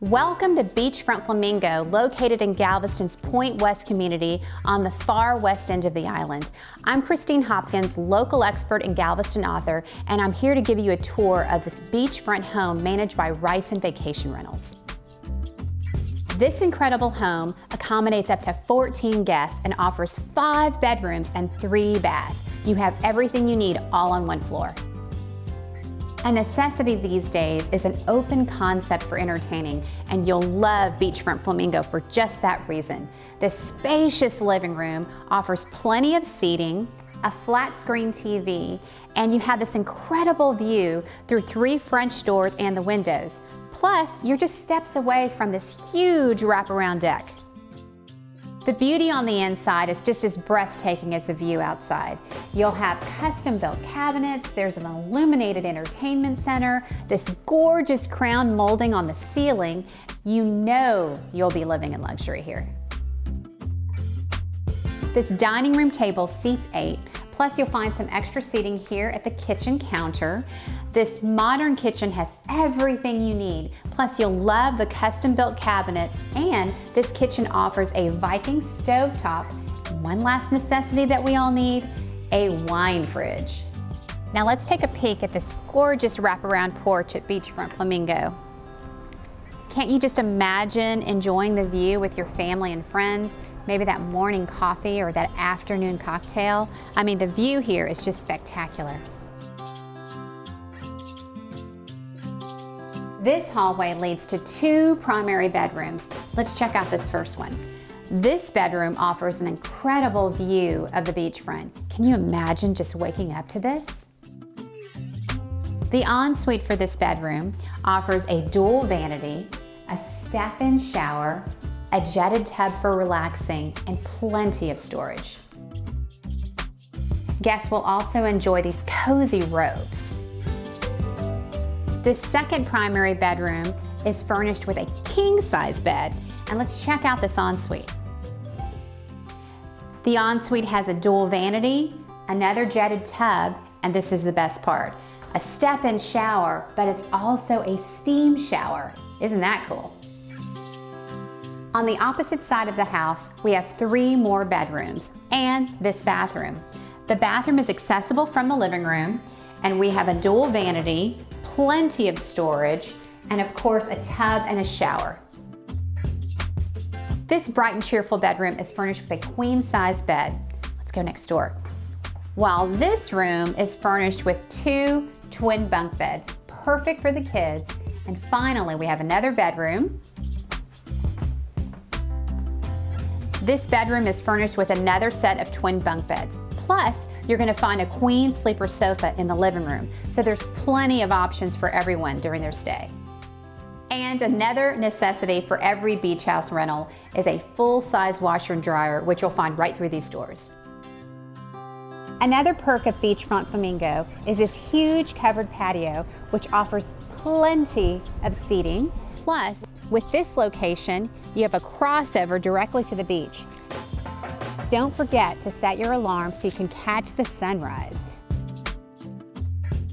Welcome to Beachfront Flamingo, located in Galveston's Pointe West community on the far west end of the island. I'm Christine Hopkins, local expert and Galveston author, and I'm here to give you a tour of this beachfront home managed by Ryson Vacation Rentals. This incredible home accommodates up to 14 guests and offers 5 bedrooms and 3 baths. You have everything you need all on one floor. A necessity these days is an open concept for entertaining, and you'll love Beachfront Flamingo for just that reason. This spacious living room offers plenty of seating, a flat screen TV, and you have this incredible view through 3 French doors and the windows. Plus, you're just steps away from this huge wraparound deck. The beauty on the inside is just as breathtaking as the view outside. You'll have custom-built cabinets, there's an illuminated entertainment center, this gorgeous crown molding on the ceiling. You know you'll be living in luxury here. This dining room table seats 8, plus you'll find some extra seating here at the kitchen counter. This modern kitchen has everything you need, plus you'll love the custom-built cabinets, and this kitchen offers a Viking stovetop, and one last necessity that we all need, a wine fridge. Now let's take a peek at this gorgeous wraparound porch at Beachfront Flamingo. Can't you just imagine enjoying the view with your family and friends? Maybe that morning coffee or that afternoon cocktail. I mean, the view here is just spectacular. This hallway leads to 2 primary bedrooms. Let's check out this first one. This bedroom offers an incredible view of the beachfront. Can you imagine just waking up to this? The ensuite for this bedroom offers a dual vanity, a step-in shower, a jetted tub for relaxing, and plenty of storage. Guests will also enjoy these cozy robes. This second primary bedroom is furnished with a king-size bed, and let's check out this ensuite. The ensuite has a dual vanity, another jetted tub, and this is the best part, a step-in shower, but it's also a steam shower. Isn't that cool? On the opposite side of the house, we have 3 more bedrooms and this bathroom. The bathroom is accessible from the living room, and we have a dual vanity, plenty of storage, and of course a tub and a shower. This bright and cheerful bedroom is furnished with a queen-size bed. Let's go next door. While this room is furnished with 2 twin bunk beds, perfect for the kids. And finally, we have another bedroom. This bedroom is furnished with another set of twin bunk beds. Plus, you're going to find a queen sleeper sofa in the living room, so there's plenty of options for everyone during their stay. And another necessity for every beach house rental is a full-size washer and dryer, which you'll find right through these doors. Another perk of Beachfront Flamingo is this huge covered patio, which offers plenty of seating. Plus, with this location, you have a crossover directly to the beach. Don't forget to set your alarm so you can catch the sunrise.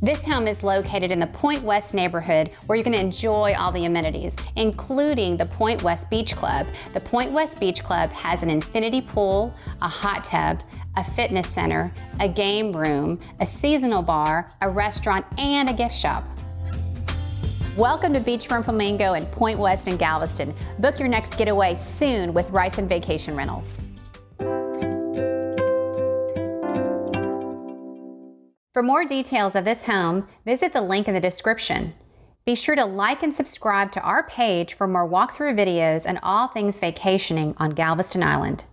This home is located in the Pointe West neighborhood, where you're going to enjoy all the amenities, including the Pointe West Beach Club. The Pointe West Beach Club has an infinity pool, a hot tub, a fitness center, a game room, a seasonal bar, a restaurant, and a gift shop. Welcome to Beachfront Flamingo in Pointe West and Galveston. Book your next getaway soon with Ryson Vacation Rentals. For more details of this home, visit the link in the description. Be sure to like and subscribe to our page for more walkthrough videos and all things vacationing on Galveston Island.